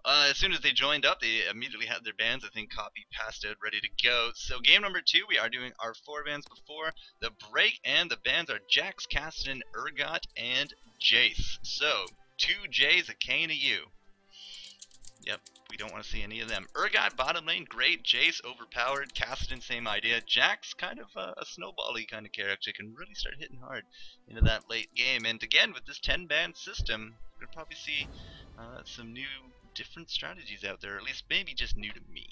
As soon as they joined up, they immediately had their bands, I think, copy, pasted, ready to go. So game number 2, we are doing our 4 bands before the break, and the bands are Jax, Caston, Urgot, and Jace. So, 2 J's, a K, and a U. Yep, we don't want to see any of them. Urgot, bottom lane, great. Jace, overpowered. Caston, same idea. Jax, kind of a snowball-y kind of character, can really start hitting hard into that late game. And again, with this 10-band system, we're going to probably see some new, different strategies out there, or at least maybe just new to me.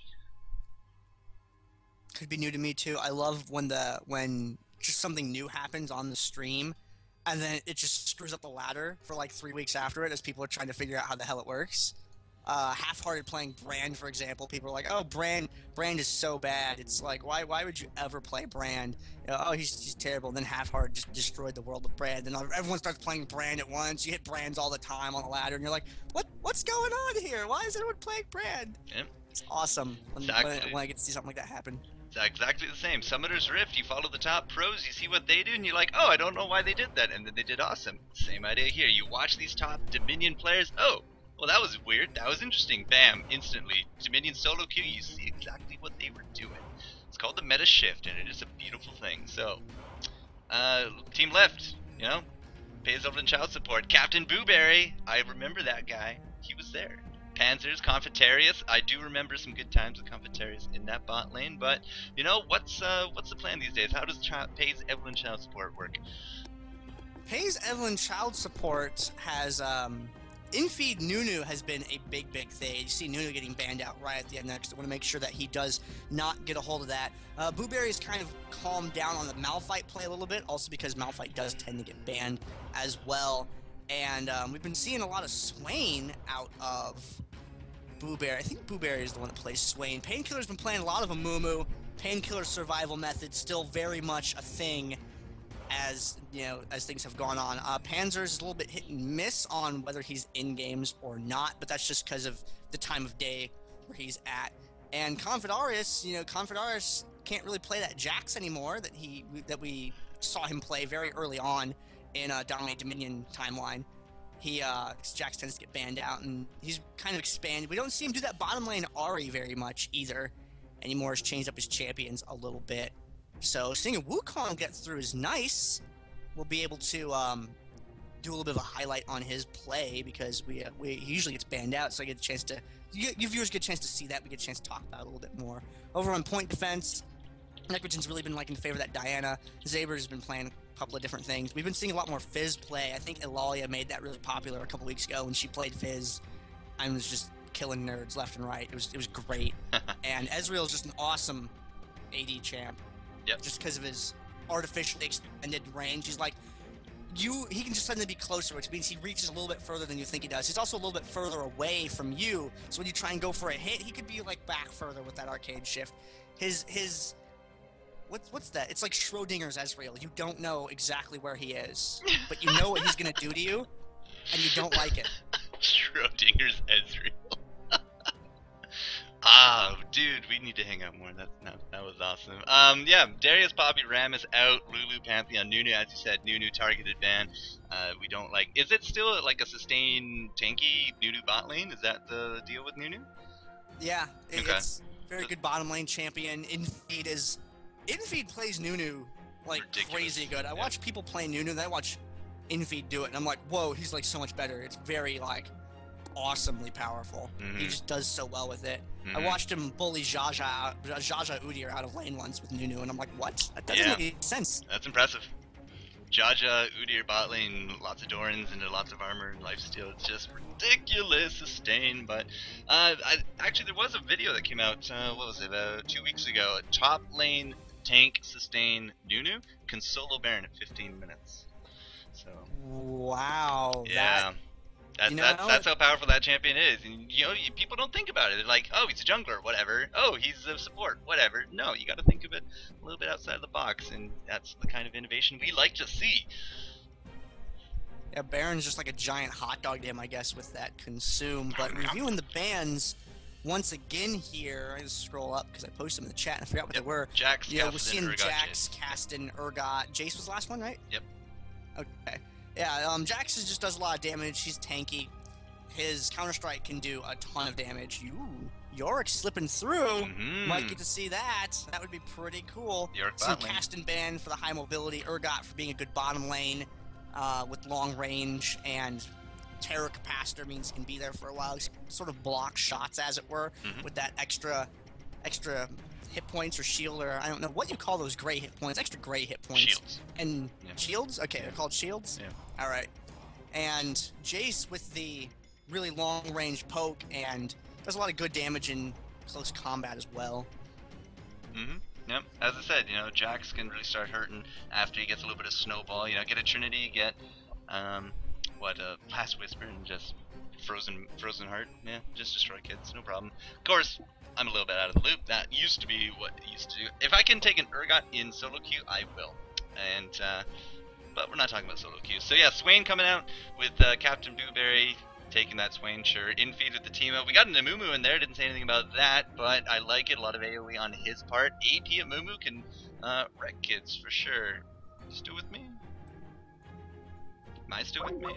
Could be new to me too. I love when just something new happens on the stream, and then it just screws up the ladder for like 3 weeks after it as people are trying to figure out how the hell it works. Half-hearted playing Brand, for example. People are like, "Oh, Brand is so bad." It's like, why would you ever play Brand? You know, oh, he's terrible. And then Half-hearted just destroyed the world of Brand, and everyone starts playing Brand at once. You hit Brands all the time on the ladder, and you're like, what's going on here? Why is everyone playing Brand? Yep. It's awesome when I get to see something like that happen. It's exactly the same. Summoner's Rift, you follow the top pros, you see what they do, and you're like, oh, I don't know why they did that, and then they did awesome. Same idea here. You watch these top Dominion players, oh, well, that was weird. That was interesting. Bam, instantly. Dominion solo queue, you see exactly what they were doing. It's called the meta shift, and it is a beautiful thing. So, team left, you know, pays Evelynn child support. Captain Booberry, I remember that guy. He was there. Panzers, Confetarius. I do remember some good times with Confetarius in that bot lane, but, you know, what's the plan these days? How does pays Evelynn child support work? Pays Evelynn child support has, in-feed Nunu has been a big thing. You see Nunu getting banned out right at the end next. I want to make sure that he does not get a hold of that. Booberry's kind of calmed down on the Malphite play a little bit, also because Malphite does tend to get banned as well. And we've been seeing a lot of Swain out of Booberry. I think Booberry is the one that plays Swain. Painkiller's been playing a lot of Amumu. Painkiller survival method still very much a thing as things have gone on. Panzer is a little bit hit and miss on whether he's in games or not, but that's just because of the time of day where he's at. And Confedarius can't really play that Jax anymore that we saw him play very early on in DominateDominion timeline. Jax tends to get banned out, and he's kind of expanded. We don't see him do that bottom lane Ahri very much either anymore. He's changed up his champions a little bit. So seeing a Wukong get through is nice. We'll be able to do a little bit of a highlight on his play because he usually gets banned out, so I get a chance to you viewers get a chance to see that. We get a chance to talk about it a little bit more. Over on point defense, Necrogen's really been liking in favor of that Diana. Zaber's been playing a couple of different things. We've been seeing a lot more Fizz play. I think Eulalia made that really popular a couple weeks ago when she played Fizz. I was just killing nerds left and right. It was great. And Ezreal's just an awesome AD champ. Yep. Just because of his artificially extended range. He's like, he can just suddenly be closer, which means he reaches a little bit further than you think he does. He's also a little bit further away from you, so when you try and go for a hit, he could be like back further with that arcade shift. What's that? It's like Schrodinger's Ezreal. You don't know exactly where he is, but you know what he's gonna do to you, and you don't like it. Schrodinger's Ezreal. Ah, dude, we need to hang out more. That was awesome. Yeah, Darius, Poppy, Ram is out. Lulu, Pantheon, Nunu, as you said, Nunu targeted ban. We don't like. Is it still like a sustained tanky Nunu bot lane? Is that the deal with Nunu? Yeah, Okay. It's very good bottom lane champion. Infeed plays Nunu like Ridiculous. Crazy good. I watch people play Nunu, then I watch Infeed do it, and I'm like, whoa, he's like so much better. It's very like awesomely powerful. He just does so well with it. I watched him bully Jaja Udyr out of lane once with Nunu, and I'm like, what? That doesn't make any sense. That's impressive. Jaja, Udyr bot lane, lots of Dorans into lots of armor and lifesteal. It's just ridiculous sustain. But actually, there was a video that came out. What was it? 2 weeks ago. A top lane tank sustain Nunu can solo Baron in 15 minutes. So. Wow. Yeah. That's how powerful that champion is, and people don't think about it. They're like, oh, he's a jungler, whatever. Oh, he's a support, whatever. No, you got to think of it a little bit outside the box, and that's the kind of innovation we like to see. Yeah, Baron's just like a giant hot dog to him, I guess, with that consume. But reviewing the bans once again here, I just scroll up because I posted them in the chat and I forgot what they were. Jax, we're seeing Jax, Caston, Urgot. Jace was the last one, right? Yep. Okay. Yeah, Jax just does a lot of damage. He's tanky. his Counter-Strike can do a ton of damage. Yorick slipping through. Might get to see that. That would be pretty cool. Some cast and ban for the high mobility. Urgot for being a good bottom lane with long range, and Terror Capacitor means he can be there for a while. He sort of blocks shots, as it were, with that extra hit points or shield, or I don't know what you call those gray hit points. Extra gray hit points. Shields. And shields? Okay, they're called shields? Yeah. Alright. And Jace with the really long range poke, and does a lot of good damage in close combat as well. Yep. As I said, Jax can really start hurting after he gets a little bit of snowball. Get a Trinity, get Last Whisper, and just Frozen Heart. Yeah, just destroy kids, no problem. Of course, I'm a little bit out of the loop. That used to be what it used to do. If I can take an Urgot in solo queue, I will. And but we're not talking about solo queue. So yeah, Swain coming out with Captain Blueberry taking that Swain shirt. In feed with the team up. We got an Amumu in there. Didn't say anything about that, but I like it. A lot of AoE on his part. AP Amumu can wreck kids for sure. Still with me? Am I still with me?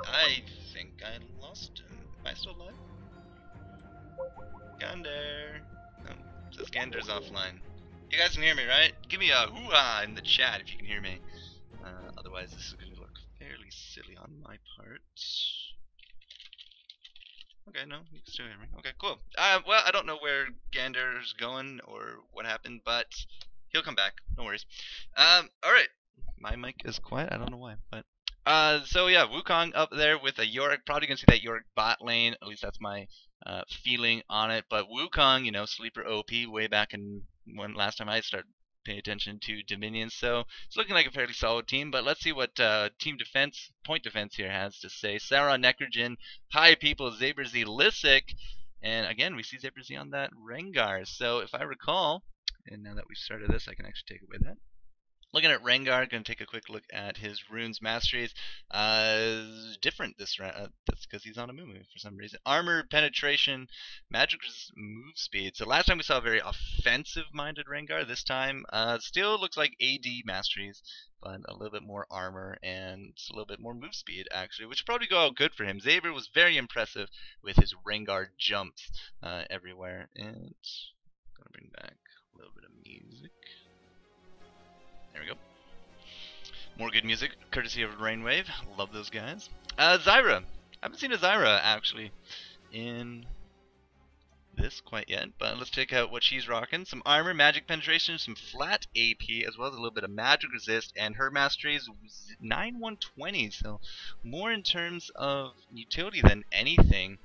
I think I lost him. Am I still alive? Gandair. Oh, says Gandair's offline. You guys can hear me, right? Give me a hoo-ha in the chat if you can hear me. Otherwise, this is going to look fairly silly on my part. Okay, no, you can still hear me. Okay, cool. Well, I don't know where Gandair's going or what happened, but he'll come back. No worries. Alright. My mic is quiet. I don't know why, but so yeah, Wukong up there with a Yorick. Probably gonna see that Yorick bot lane. At least that's my feeling on it. But Wukong, sleeper OP way back in when last time I started paying attention to Dominion. So it's looking like a fairly solid team. But let's see what team defense, point defense here has to say. Sauron, Necrogen, High People, Zaberz, Lissik, and again we see Zaberz on that Rengar. So if I recall, and now that we've started this, I can actually take away that. Looking at Rengar, going to take a quick look at his runes masteries. Different this round. That's because he's on a Mumu for some reason. Armor, penetration, magic move speed. So last time we saw a very offensive-minded Rengar. This time, still looks like AD masteries, but a little bit more armor and a little bit more move speed, actually, which probably go out good for him. Zaber was very impressive with his Rengar jumps everywhere. And I'm going to bring back a little bit of music. There we go. More good music, courtesy of Rainwave. Love those guys. Zyra. I haven't seen a Zyra, actually, in this quite yet, but let's check out what she's rocking. Some armor, magic penetration, some flat AP, as well as a little bit of magic resist, and her mastery is 9/120, so more in terms of utility than anything.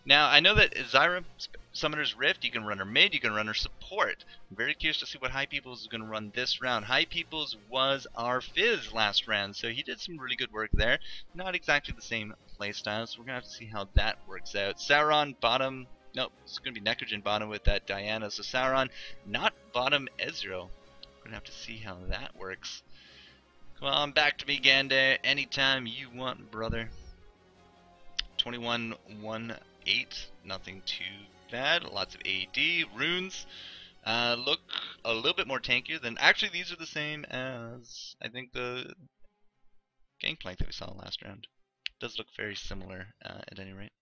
Now, I know that Zyra, Summoner's Rift, you can run her mid, you can run her support. I'm very curious to see what High Peoples is going to run this round. High Peoples was our Fizz last round, so he did some really good work there. Not exactly the same playstyle, so we're going to have to see how that works out. Sauron, bottom. Nope, it's going to be Necrogen bottom with that Diana. So Sauron, not bottom Ezreal. We're going to have to see how that works. Come on, back to me, Gandair. Anytime you want, brother. 21-1-8. Nothing too bad. Lots of AD. Runes look a little bit more tankier than... Actually, these are the same as, I think, the Gangplank that we saw last round. Does look very similar at any rate.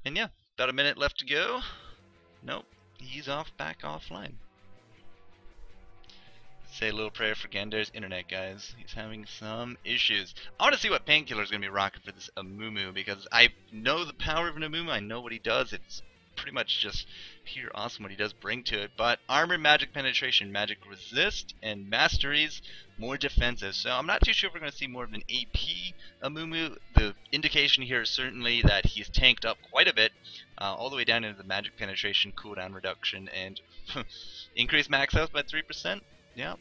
And yeah, about a minute left to go. Nope, he's back offline. Say a little prayer for Gandair's internet, guys. He's having some issues. I want to see what Painkiller's going to be rocking for this Amumu, because I know the power of an Amumu. I know what he does. It's pretty much just pure awesome what he does bring to it. But armor, magic penetration, magic resist, and masteries, more defensive. So I'm not too sure if we're going to see more of an AP Amumu. The indication here is certainly that he's tanked up quite a bit, all the way down into the magic penetration, cooldown reduction, and increased max health by 3%. Yeah,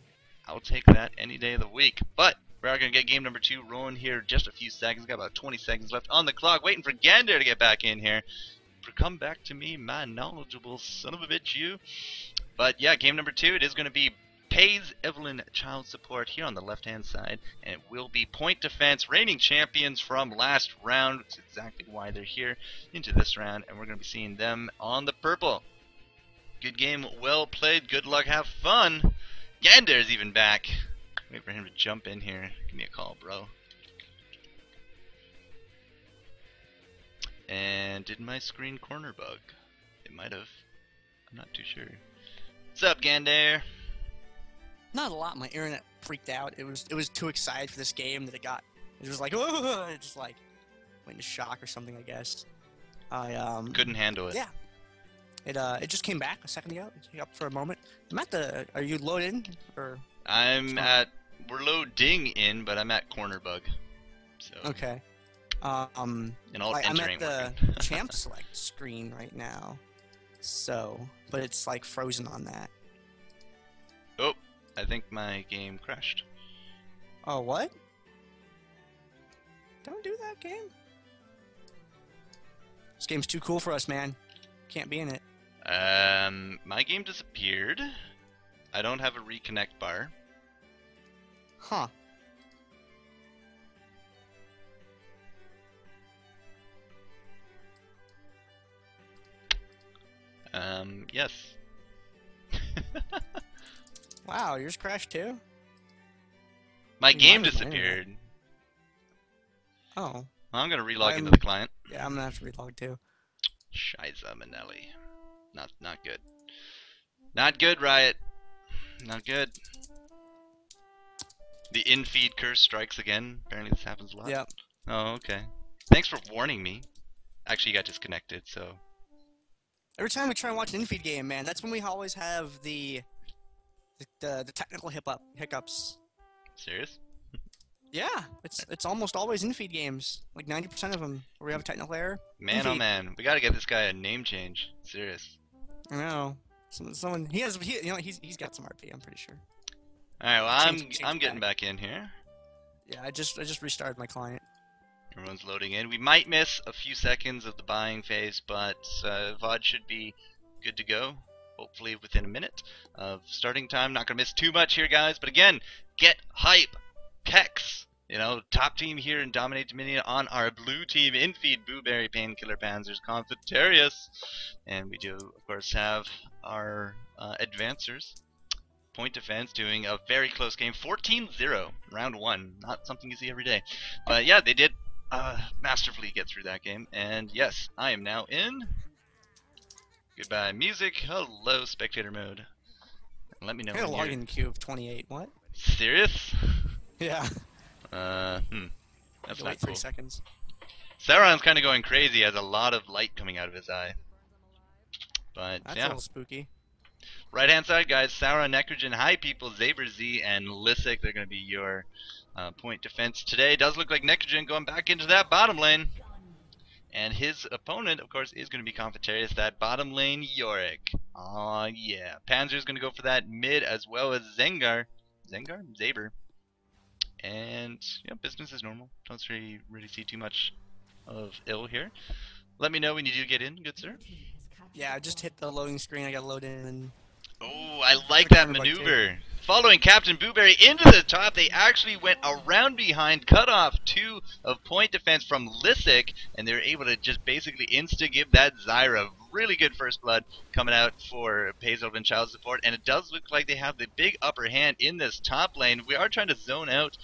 I'll take that any day of the week. But we are going to get game number 2 rolling here just a few seconds. Got about 20 seconds left on the clock, waiting for Gandair to get back in here. Come back to me, my knowledgeable son of a bitch, you. But yeah, game number 2, it is going to be Pays Evelynn child support here on the left-hand side, and it will be point defense, reigning champions from last round. That's exactly why they're here into this round, and we're going to be seeing them on the purple. Good game, well played, good luck, have fun. Gandair's even back. Wait for him to jump in here. Give me a call, bro. And did my screen corner bug? It might have. I'm not too sure. What's up, Gandair? Not a lot. My internet freaked out. It was too excited for this game that it was like, oh, it just like went into shock or something, I guess. I couldn't handle it. Yeah. It just came back a second ago. It up for a moment. Are you loaded in or? We're loading in, but I'm at corner bug. So. Okay. And I'm at the champ select screen right now. So, but it's like frozen on that. Oh, I think my game crashed. Oh, what? Don't do that, game. This game's too cool for us, man. Can't be in it. My game disappeared. I don't have a reconnect bar. Huh. Yes. Wow, yours crashed too? My game disappeared. Oh. Well, I'm gonna relog into the client. Yeah, I'm gonna have to relog too. Shiza Manelli. Not good. Not good, Riot. Not good. The in-feed curse strikes again. Apparently this happens a lot. Yep. Oh, okay. Thanks for warning me. Actually, you got disconnected, so... Every time we try and watch an in-feed game, man, that's when we always have the technical hiccups. Serious? Yeah, it's almost always in-feed games. Like 90% of them where we have a technical error. Man, in-feed. oh man, we gotta get this guy a name change. Serious. I know. Someone he's got some RP, I'm pretty sure. Alright, well Change I'm getting back in here. Yeah, I just restarted my client. Everyone's loading in. We might miss a few seconds of the buying phase, but VOD should be good to go. Hopefully within a minute of starting time. Not gonna miss too much here, guys. But again, get hype. Pex. You know, top team here in Dominate Dominion on our blue team. In-feed, Booberry, Painkiller, Panzers, Confitarius. And we do, of course, have our advancers. Point defense doing a very close game. 14-0, round 1. Not something you see every day. But yeah, they did masterfully get through that game. And yes, I am now in... Goodbye, music. Hello, spectator mode. And let me know I got a when login queue of 28. What? Serious? Yeah. That's not wait cool. 3 seconds. Sauron's kind of going crazy. He has a lot of light coming out of his eye. But That's yeah. a little spooky. Right hand side, guys. Sauron, Necrogen, High People, Zaber Z, and Lysic. They're going to be your point defense today. Does look like Necrogen going back into that bottom lane. And his opponent, of course, is going to be Confitarius, that bottom lane Yorick. Aw, yeah. Panzer's going to go for that mid as well as Zengar. Zaber. And, yeah, business as normal. Don't really see too much of ill here. Let me know when you do get in, good sir. Yeah, I just hit the loading screen. I gotta load in and... Oh, I like that maneuver. Following Captain Booberry into the top, they actually went around behind, cut off 2 of point defense from Lysic, and they were able to just basically insta-give that Zyra. Really good first blood coming out for Paizo and Child support, and it does look like they have the big upper hand in this top lane. We are trying to zone out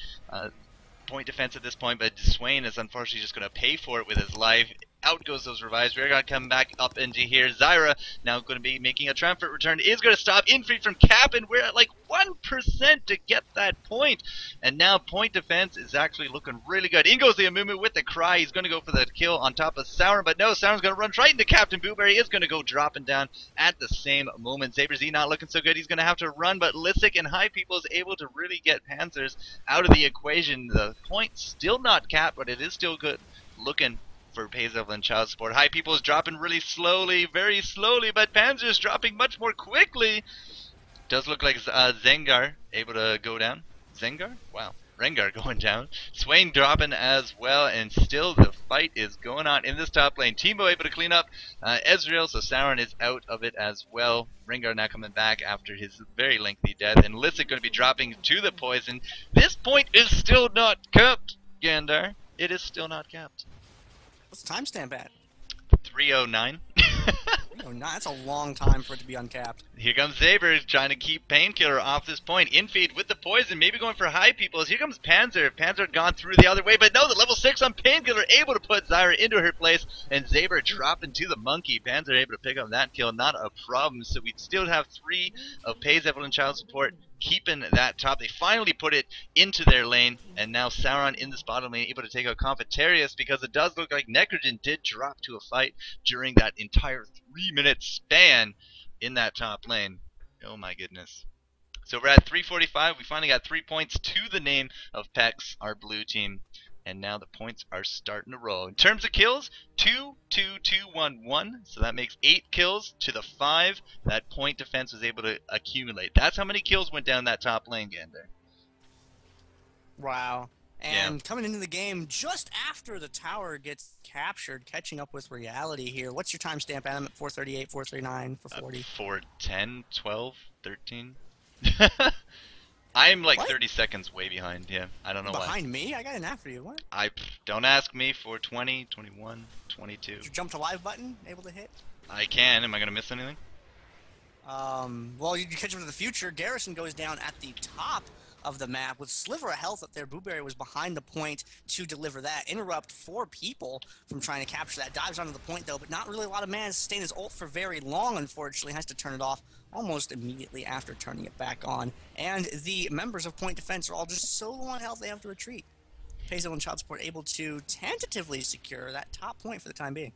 point defense at this point, but Swain is unfortunately just going to pay for it with his life. Out goes those revives. We're going to come back up into here. Zyra now going to be making a triumphant return. Is going to stop in-feed from Cap, and we're at like 1% to get that point. And now point defense is actually looking really good. In goes the Amumu with the cry. He's going to go for the kill on top of Sauron, but no, Sauron's going to run right into Captain Booberry. Is going to go dropping down at the same moment. Zaber Z not looking so good. He's going to have to run, but Lysic and High People is able to really get Panzers out of the equation. The point still not capped, but it is still good looking for Paizo and Child support. High People is dropping really slowly, very slowly, but Panzer is dropping much more quickly. Does look like Zengar able to go down. Zengar? Wow. Rengar going down. Swain dropping as well, and still the fight is going on in this top lane. Teemo able to clean up Ezreal, so Sauron is out of it as well. Rengar now coming back after his very lengthy death, and Lysic going to be dropping to the poison. This point is still not capped, Gandair. It is still not capped. What's the timestamp at? 309. No, that's a long time for it to be uncapped. Here comes Saber trying to keep Painkiller off this point. Infeed with the poison, maybe going for high peoples. Here comes Panzer. Panzer had gone through the other way, but no, the level 6 on Painkiller able to put Zyra into her place, and Saber dropping to the monkey. Panzer able to pick up that kill, not a problem. So we still have 3 of Pay's Evelynn Child support keeping that top. They finally put it into their lane, and now Sauron in this bottom lane able to take out Confitarius, because it does look like Necrogen did drop to a fight during that entire 3-minute span in that top lane. Oh my goodness. So we're at 345. We finally got 3 points to the name of Pex, our blue team. And now the points are starting to roll. In terms of kills, 2, 2, 2, 1, 1. So that makes 8 kills to the 5 that point defense was able to accumulate. That's how many kills went down that top lane, Gandair. Wow. And coming into the game just after the tower gets captured, catching up with reality here. What's your timestamp, Adam? At 438, 439, 440? 410, 12, 13. I'm like what? 30 seconds way behind. Yeah, I don't know why. Behind me? I got an after you. What? Don't ask me. 420, 21, 22. Did you jump to live button? Able to hit? I can. Am I gonna miss anything? Well, you catch up to the future. Garrison goes down at the top of the map with sliver of health up there. Booberry was behind the point to deliver that. Interrupt 4 people from trying to capture that. Dives onto the point though, but not really a lot of mana to sustain his ult for very long, unfortunately. Has to turn it off almost immediately after turning it back on. And the members of point defense are all just so low on health they have to retreat. Pay's Evelynn Child support able to tentatively secure that top point for the time being.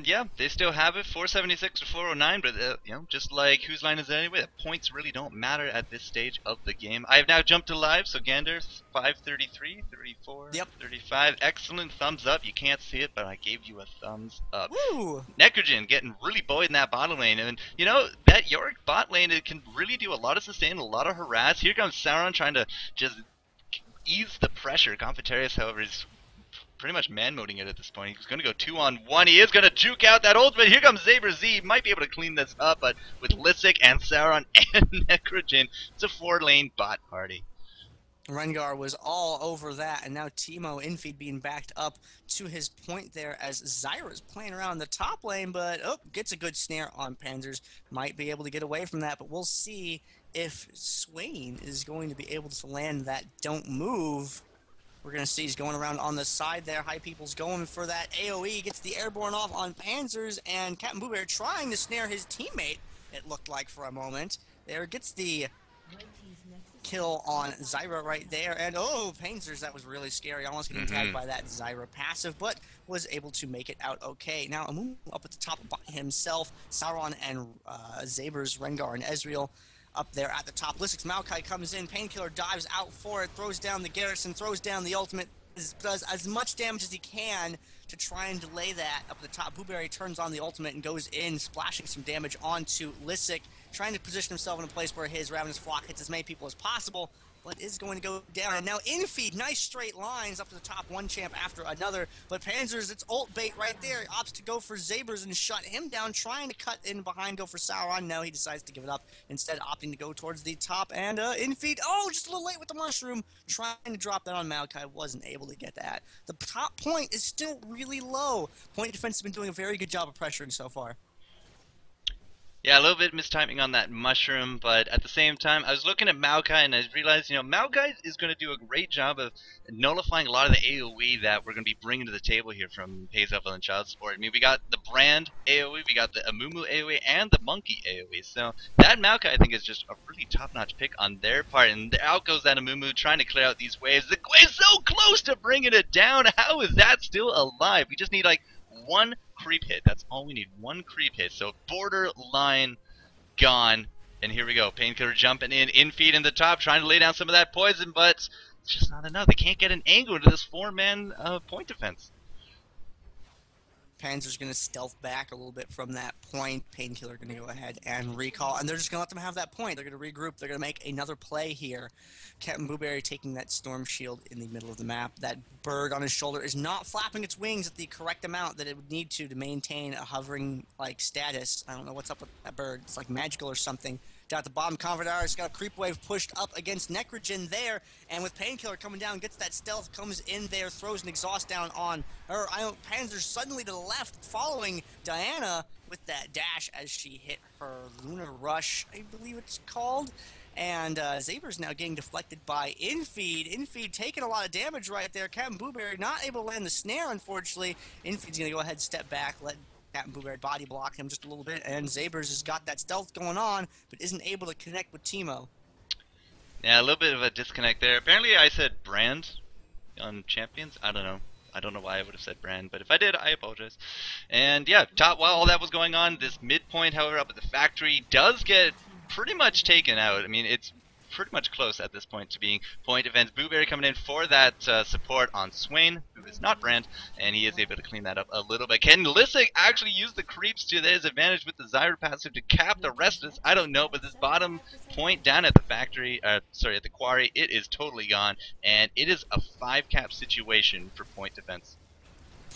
Yeah, they still have it, 476 to 409, but you know, just like whose line is it anyway, the points really don't matter at this stage of the game. I have now jumped to live, so Gandair, 533, 34, yep. 35, excellent, thumbs up. You can't see it, but I gave you a thumbs up. Woo! Necrogen getting really buoyed in that bottom lane, and you know, that Yorick bot lane, it can really do a lot of sustain, a lot of harass. Here comes Sauron trying to just ease the pressure. Confitarius, however, is pretty much man-moding it at this point. He's going to go 2-on-1. He is going to juke out that ultimate. Here comes Saber Z. Might be able to clean this up, but with Lisek and Sauron and Necrogen, it's a 4-lane bot party. Rengar was all over that, and now Teemo Infeed being backed up to his point there as Zyra's playing around the top lane, but gets a good snare on Panzers. Might be able to get away from that, but we'll see if Swain is going to be able to land that don't move. We're going to see he's going around on the side there. High People's going for that AoE. Gets the airborne off on Panzers, and Captain Booberry trying to snare his teammate, it looked like for a moment. There gets the kill on Zyra right there. And Panzers, that was really scary. Almost getting tagged by that Zyra passive, but was able to make it out okay. Now, Amumu up at the top by himself. Sauron and Zabers, Rengar, and Ezreal up there at the top. Lisix Maokai comes in. Painkiller dives out for it. Throws down the Garrison. Throws down the ultimate. Does as much damage as he can to try and delay that up at the top. Booberry turns on the ultimate and goes in, splashing some damage onto Lisix, trying to position himself in a place where his Ravenous Flock hits as many people as possible, but is going to go down. And now Infeed, nice straight lines up to the top, one champ after another, but Panzers, it's ult bait right there. He opts to go for Zabers and shut him down, trying to cut in behind, go for Sauron. No, he decides to give it up, instead opting to go towards the top, and Infeed, just a little late with the mushroom, trying to drop that on Maokai, wasn't able to get that. The top point is still really low. Point defense has been doing a very good job of pressuring so far. Yeah, a little bit mistiming on that mushroom, but at the same time, I was looking at Maokai and I realized, Maokai is going to do a great job of nullifying a lot of the AoE that we're going to be bringing to the table here from Pay's Evelynn Child support. I mean, we got the Brand AoE, we got the Amumu AoE, and the Monkey AoE. So that Maokai, I think, is just a really top-notch pick on their part. And out goes that Amumu trying to clear out these waves. The wave's so close to bringing it down. How is that still alive? We just need, like, one creep hit. That's all we need. One creep hit. So borderline gone. And here we go. Painkiller jumping in. Infeed in the top, trying to lay down some of that poison, but it's just not enough. They can't get an angle into this 4-man point defense. Panzer's going to stealth back a little bit from that point. Painkiller going to go ahead and recall, and they're just going to let them have that point. They're going to regroup. They're going to make another play here. Captain Booberry taking that Storm Shield in the middle of the map. That bird on his shoulder is not flapping its wings at the correct amount that it would need to maintain a hovering status. I don't know what's up with that bird. It's like magical or something. Down at the bottom, Confederate's got a creep wave pushed up against Necrogen there, and with Painkiller coming down, gets that stealth, comes in there, throws an exhaust down on her. Panzer suddenly to the left, following Diana with that dash as she hit her Lunar Rush, I believe it's called. And Zaber's now getting deflected by Infeed. Infeed taking a lot of damage right there. Captain Blueberry not able to land the snare, unfortunately. Infeed's going to go ahead and step back, let Captain Blueberry body block him just a little bit. And Zabers has got that stealth going on, but isn't able to connect with Teemo. Yeah, a little bit of a disconnect there. Apparently I said brand on champions. I don't know. I don't know why I would have said brand, but if I did, I apologize. And yeah, while all that was going on, this midpoint, however, up at the factory does get pretty much taken out. I mean, it's pretty much close at this point to being point defense. Blueberry coming in for that support on Swain, who is not Brand, and he is able to clean that up a little bit. Can Lissick actually use the creeps to his advantage with the Zyra passive to cap the rest of this? I don't know, but this bottom point down at the factory, at the quarry, it is totally gone, and it is a 5-cap situation for point defense.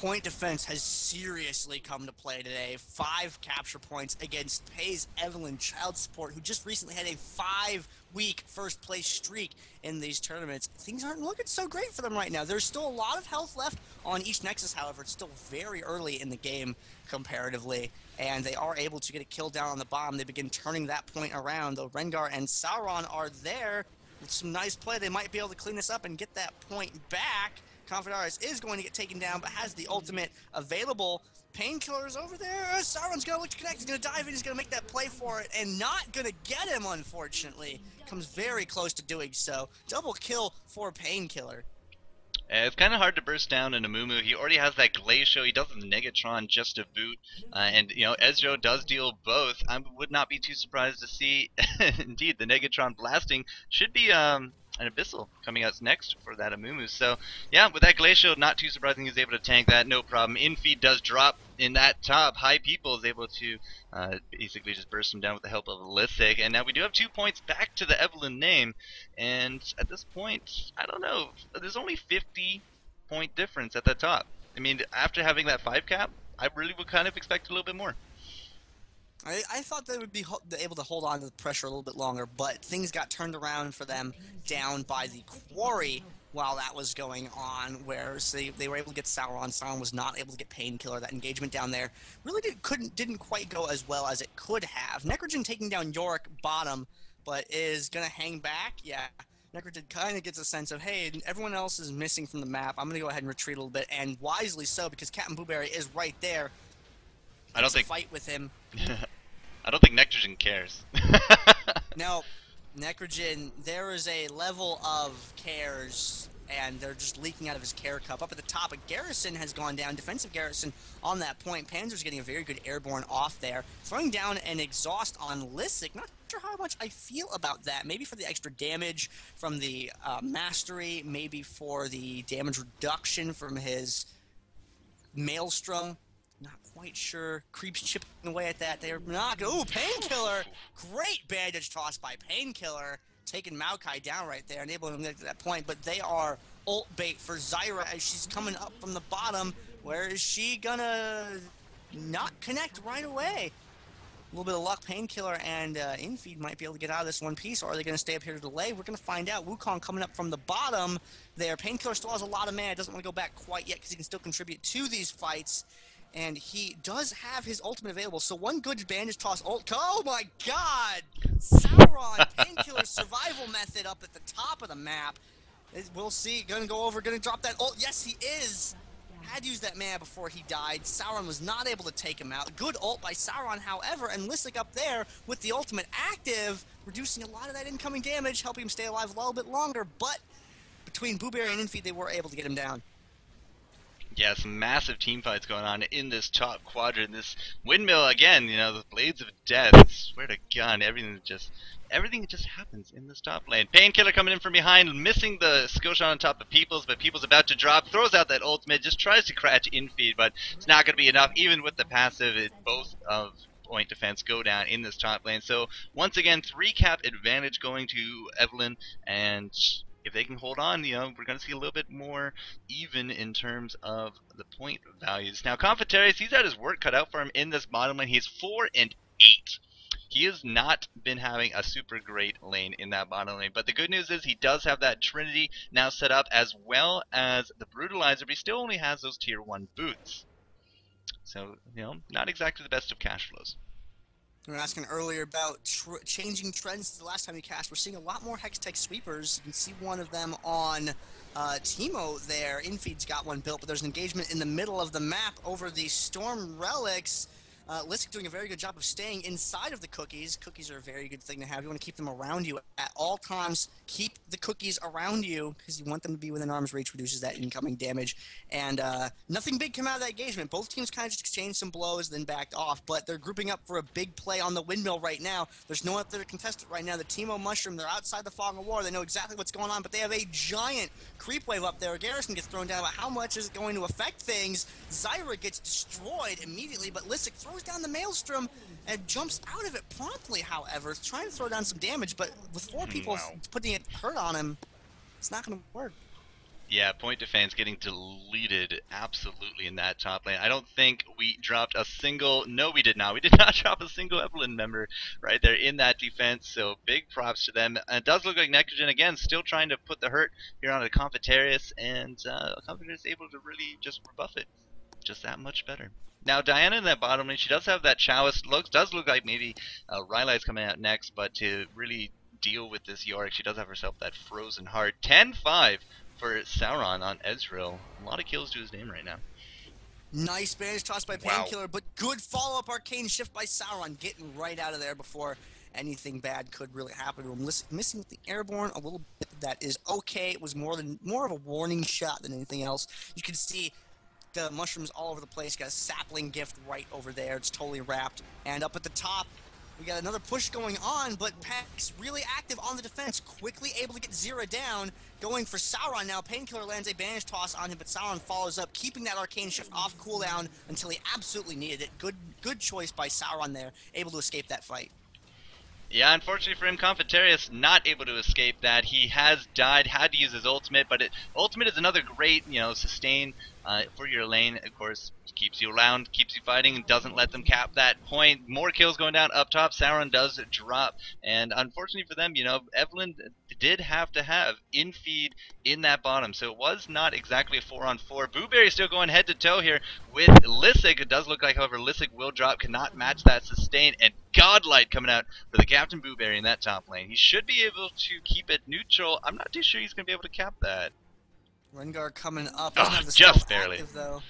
Point defense has seriously come to play today. 5 capture points against Pay's Evelynn child support, who just recently had a 5-week first place streak in these tournaments. Things aren't looking so great for them right now. There's still a lot of health left on each Nexus, however. It's still very early in the game comparatively, and they are able to get a kill down on the bomb. They begin turning that point around, though Rengar and Sauron are there with some nice play. They might be able to clean this up and get that point back. Confederates is going to get taken down, but has the ultimate available. Painkiller's over there. Sauron's going to look to connect. He's going to dive in. He's going to make that play for it, and not going to get him, unfortunately. Comes very close to doing so. Double kill for Painkiller. It's kind of hard to burst down in Amumu. He already has that Glacial. He does the Negatron just to boot. And, you know, Ezreal does deal both. I would not be too surprised to see, indeed, the Negatron blasting should be an Abyssal coming out next for that Amumu. So, yeah, with that Glacial, not too surprising he's able to tank that, no problem. Infeed does drop in that top. High People is able to basically just burst him down with the help of Lissick. And now we do have 2 points back to the Evelynn name. And at this point, I don't know, there's only 50-point difference at the top. I mean, after having that 5 cap, I really would kind of expect a little bit more. I thought they would be able to hold on to the pressure a little bit longer, but things got turned around for them down by the quarry while that was going on, where they were able to get Sauron. Sauron was not able to get Painkiller. That engagement down there really didn't quite go as well as it could have. Necrogen taking down Yorick bottom, but is going to hang back. Yeah, Necrogen kind of gets a sense of, hey, everyone else is missing from the map. I'm going to go ahead and retreat a little bit, and wisely so, because Captain Blueberry is right there. I don't think fight with him. I don't think Necrogen cares. No, Necrogen, there is a level of cares, and they're just leaking out of his care cup. Up at the top, a Garrison has gone down, defensive Garrison on that point. Panzer's getting a very good airborne off there. Throwing down an exhaust on Lissick. Not sure how much I feel about that. Maybe for the extra damage from the mastery, maybe for the damage reduction from his Maelstrom. Not quite sure. Creeps chipping away at that. They're not. Ooh, Painkiller! Great bandage toss by Painkiller. Taking Maokai down right there, enabling him to get to that point. But they are ult bait for Zyra as she's coming up from the bottom. Where is she gonna not connect right away? A little bit of luck. Painkiller and Infeed might be able to get out of this one piece, or are they going to stay up here to delay? We're going to find out. Wukong coming up from the bottom there. Painkiller still has a lot of mana. Doesn't want to go back quite yet because he can still contribute to these fights. And he does have his ultimate available. So one good bandage toss ult. Oh my god! Sauron, Painkiller's survival method up at the top of the map. We'll see. Gonna go over, gonna drop that ult. Yes, he is! Had used that mana before he died. Sauron was not able to take him out. Good ult by Sauron, however, and Lissick up there with the ultimate active, reducing a lot of that incoming damage, helping him stay alive a little bit longer. But between Blueberry and Infeed, they were able to get him down. Yeah, some massive team fights going on in this top quadrant. This windmill, again, you know, the blades of death. I swear to God, everything just happens in this top lane. Painkiller coming in from behind, missing the skill shot on top of Peoples, but Peoples about to drop, throws out that ultimate, just tries to crash Infeed, but it's not going to be enough. Even with the passive, both of point defense go down in this top lane. So once again, 3-cap advantage going to Evelynn, and if they can hold on, you know, we're going to see a little bit more even in terms of the point values. Now, Confeteris, he's had his work cut out for him in this bottom lane. He's 4 and 8. he has not been having a super great lane in that bottom lane. But the good news is he does have that Trinity now set up, as well as the Brutalizer, but he still only has those tier 1 boots. So, you know, not exactly the best of cash flows. We were asking earlier about changing trends since the last time we cast. We're seeing a lot more Hextech Sweepers. You can see one of them on Teemo there. Infeed's got one built, but there's an engagement in the middle of the map over the Storm Relics. Lisk doing a very good job of staying inside of the cookies. Cookies are a very good thing to have. You want to keep them around you at all times. Keep the cookies around you because you want them to be within arm's reach, reduces that incoming damage. And nothing big came out of that engagement. Both teams kind of just exchanged some blows, then backed off. But they're grouping up for a big play on the windmill right now. There's no one up there to contest it right now. The Teemo Mushroom, they're outside the fog of war. They know exactly what's going on, but they have a giant creep wave up there. Garrison gets thrown down, but how much is it going to affect things? Zyra gets destroyed immediately, but Lissick throws down the Maelstrom and jumps out of it promptly, however, trying to throw down some damage, but with 4 people putting it hurt on him, it's not going to work. Yeah, point defense getting deleted absolutely in that top lane. I don't think we dropped a single... No, we did not. We did not drop a single Evelynn member right there in that defense, so big props to them. It does look like Necrogen, again, still trying to put the hurt here on the Confitarius, and Confitarius able to really just rebuff it. Just that much better. Now, Diana in that bottom lane, she does have that Chalice. Does look like maybe Rylai's coming out next, but to really deal with this Yorick, she does have herself that Frozen Heart. 10-5 for Sauron on Ezreal. A lot of kills to his name right now. Nice bandage toss by Painkiller, but good follow-up Arcane Shift by Sauron, getting right out of there before anything bad could really happen to him. Missing with the Airborne a little bit. That is okay. It was more of a warning shot than anything else. You can see the mushrooms all over the place. Got a sapling gift right over there. It's totally wrapped. And up at the top, we got another push going on, but Pax really active on the defense, quickly able to get Zera down, going for Sauron now. Painkiller lands a bandage toss on him, but Sauron follows up, keeping that Arcane Shift off cooldown until he absolutely needed it. Good choice by Sauron there, able to escape that fight. Yeah, unfortunately for him, Confitarius not able to escape that. He has died, had to use his ultimate, but ultimate is another great, sustain for your lane. Of course, keeps you around, keeps you fighting, and doesn't let them cap that point. More kills going down up top. Sauron does drop, and unfortunately for them, Evelynn did have to have infeed in that bottom, so it was not exactly a 4-on-4. Booberry still going head to toe here with Lissick. It does look like, however, Lissick will drop, cannot match that sustain, and Godlight coming out for the Captain Booberry in that top lane. He should be able to keep it neutral. I'm not too sure he's going to be able to cap that. Rengar coming up. Just barely. Active, though.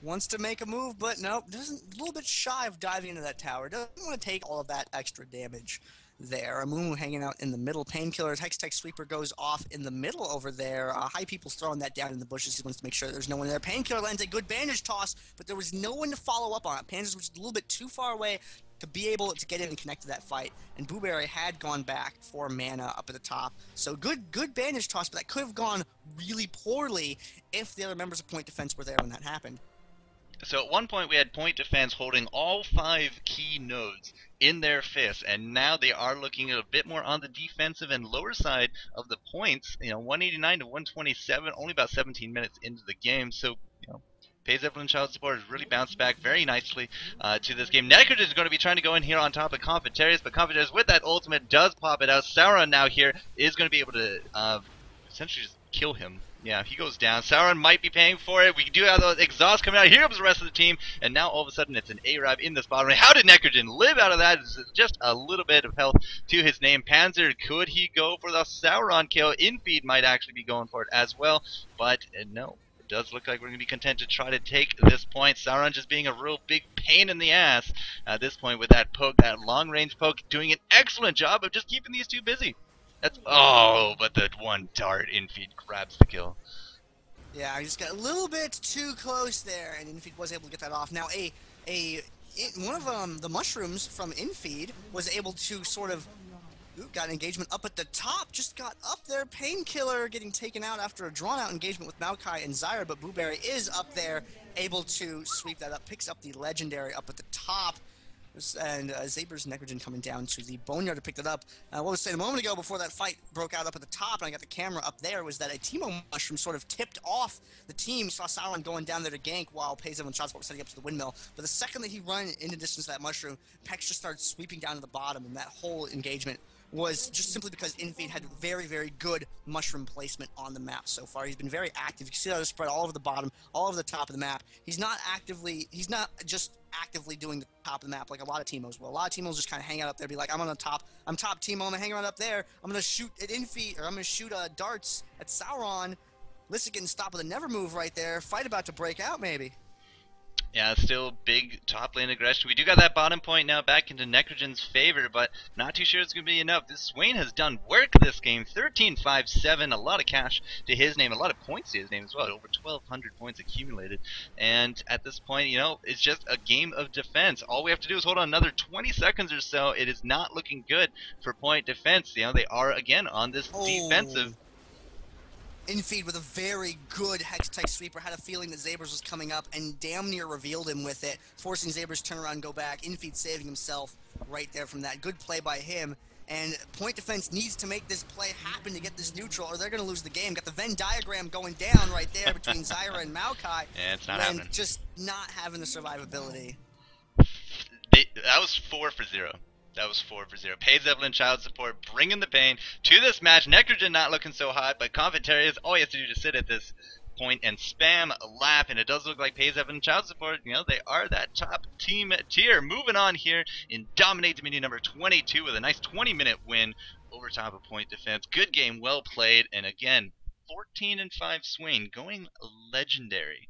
Wants to make a move, but nope. A little bit shy of diving into that tower. Doesn't want to take all of that extra damage there. Amumu hanging out in the middle. Painkiller, Hextech Sweeper goes off in the middle over there. High People's throwing that down in the bushes. He wants to make sure there's no one there. Painkiller lands a good bandage toss, but there was no one to follow up on it. Panzers was a little bit too far away to be able to get in and connect to that fight. And Booberry had gone back for mana up at the top. So good bandage toss, but that could have gone really poorly if the other members of point defense were there when that happened. So at one point we had point defense holding all 5 key nodes in their fists, and now they are looking a bit more on the defensive and lower side of the points. 189 to 127, only about 17 minutes into the game. So FaZe Evelynn Child Support has really bounced back very nicely to this game. Necrogen is going to be trying to go in here on top of Confitarius, but Confitarius with that ultimate does pop it out. Sauron now here is going to be able to essentially just kill him. Yeah, he goes down. Sauron might be paying for it. We do have the exhaust coming out. Here comes the rest of the team, and now all of a sudden it's an Arab in this bottom lane. How did Necrogen live out of that? It's just a little bit of health to his name. Panzer, could he go for the Sauron kill? Infeed might actually be going for it as well, but no. Does look like we're going to be content to try to take this point. Sauron just being a real big pain in the ass at this point with that poke, that long-range poke, doing an excellent job of just keeping these two busy. But the one dart Infeed grabs the kill. Yeah, I just got a little bit too close there, and Infeed was able to get that off. Now, one of the mushrooms from Infeed was able to sort of got an engagement up at the top, just got up there. Painkiller getting taken out after a drawn-out engagement with Maokai and Zyra, but Booberry is up there, able to sweep that up, picks up the legendary up at the top. And Zaber's Necrogen coming down to the Boneyard to pick that up. What was saying a moment ago before that fight broke out up at the top and I got the camera up there was that a Teemo Mushroom sort of tipped off the team. Saw Sauron going down there to gank while Payzev and Shotspot were setting up to the windmill. But the second that he run into distance to that Mushroom, Pex just started sweeping down to the bottom, and that whole engagement was just simply because Infeed had very, very good mushroom placement on the map so far. He's been very active. You can see that spread all over the bottom, all over the top of the map. He's not just actively doing the top of the map like a lot of Teemos will. A lot of Teemos just kind of hang out up there, be like, I'm on the top, I'm top Teemo, I'm gonna hang around up there, I'm gonna shoot at Infeed, or I'm gonna shoot darts at Sauron. Lissa getting stopped with a never move right there. Fight about to break out, maybe. Yeah, still big top lane aggression. We do got that bottom point now back into Necrogen's favor, but not too sure it's going to be enough. This Swain has done work this game. 13-5-7, a lot of cash to his name, a lot of points to his name as well. Over 1,200 points accumulated. And at this point, you know, it's just a game of defense. All we have to do is hold on another 20 seconds or so. It is not looking good for point defense. You know, they are, again, on this defensive. Infeed with a very good Hex-Tech sweeper, had a feeling that Zabers was coming up and damn near revealed him with it, forcing Zabers to turn around and go back. Infeed saving himself right there from that. Good play by him, and point defense needs to make this play happen to get this neutral or they're going to lose the game. Got the Venn diagram going down right there between Zyra and Maokai. Yeah, it's not happening. Just not having the survivability. That was 4 for 0. That was 4 for 0. Pays Evelynn child support, bringing the pain to this match. Necrogen not looking so hot, but Confitarius, all he has to do to sit at this point and spam a lap, and it does look like Pays Evelynn child support, you know, they are that top team tier. Moving on here in Dominate Dominion number 22 with a nice 20-minute win over top of point defense. Good game, well played, and again, 14-5 Swain, going legendary.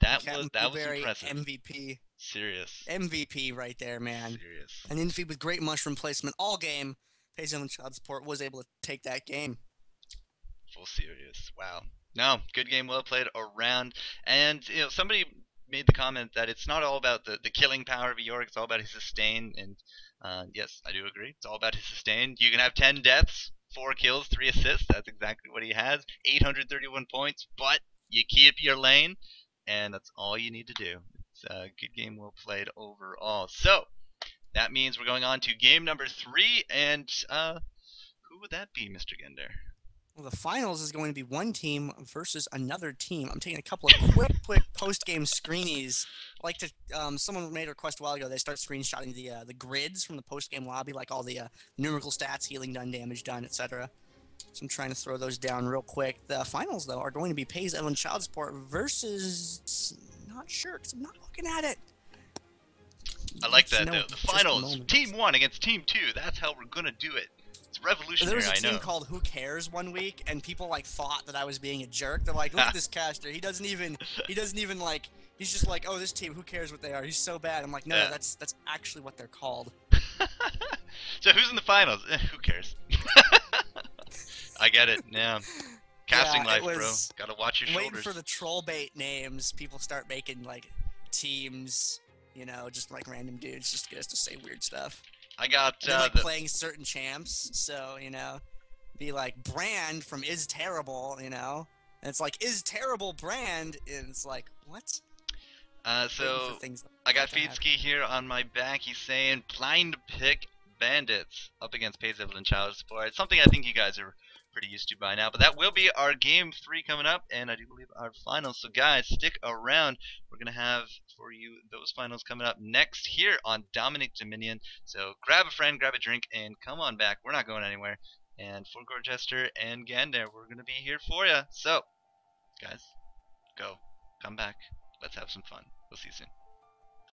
That was impressive. MVP. Serious. MVP right there, man. Serious. An Infeed with great mushroom placement all game. Pays Evelynn child support was able to take that game. Full serious. Wow. No, good game, well played around. And you know, somebody made the comment that it's not all about the killing power of Yorick, it's all about his sustain. And yes, I do agree. It's all about his sustain. You can have 10 deaths, 4 kills, 3 assists. That's exactly what he has. 831 points, but you keep your lane, and that's all you need to do. It's a good game, well played overall. So that means we're going on to game number 3, and who would that be, Mr. Gandair? Well, the finals is going to be one team versus another team. I'm taking a couple of quick post-game screenies. Like to, someone made a request a while ago. They start screenshotting the grids from the post-game lobby, like all the numerical stats, healing done, damage done, etc. So I'm trying to throw those down real quick. The finals, though, are going to be Pays Evelynn child support versus... Not sure, because I'm not looking at it. I like that, though. The finals, Team 1 against Team 2. That's how we're going to do it. It's revolutionary, I know. There was a team called Who Cares one week, and people, like, thought that I was being a jerk. They're like, look at this caster. He doesn't even, like, he's just like, oh, this team, who cares what they are? He's so bad. I'm like, no, that's actually what they're called. So who's in the finals? Who cares? I get it, yeah. Casting life, bro. Gotta watch your shoulders. Waiting for the troll bait names, people start making, like, teams, you know, just, like, random dudes just to get us to say weird stuff. I got, and then, like, playing certain champs, so, you know, be like, Brand from Is Terrible, you know? And it's like, Is Terrible Brand, and it's like, what? So, I got Feedsky here on my back. He's saying, blind pick bandits up against Pays Evelynn child support. It's something I think you guys are pretty used to by now, but that will be our game 3 coming up, and I do believe our finals. So guys, stick around. We're gonna have for you those finals coming up next here on Dominate Dominion. So grab a friend, grab a drink, and come on back. We're not going anywhere. And FourCourtJester and Gandair, we're gonna be here for you. So guys, go, come back, let's have some fun. We'll see you soon.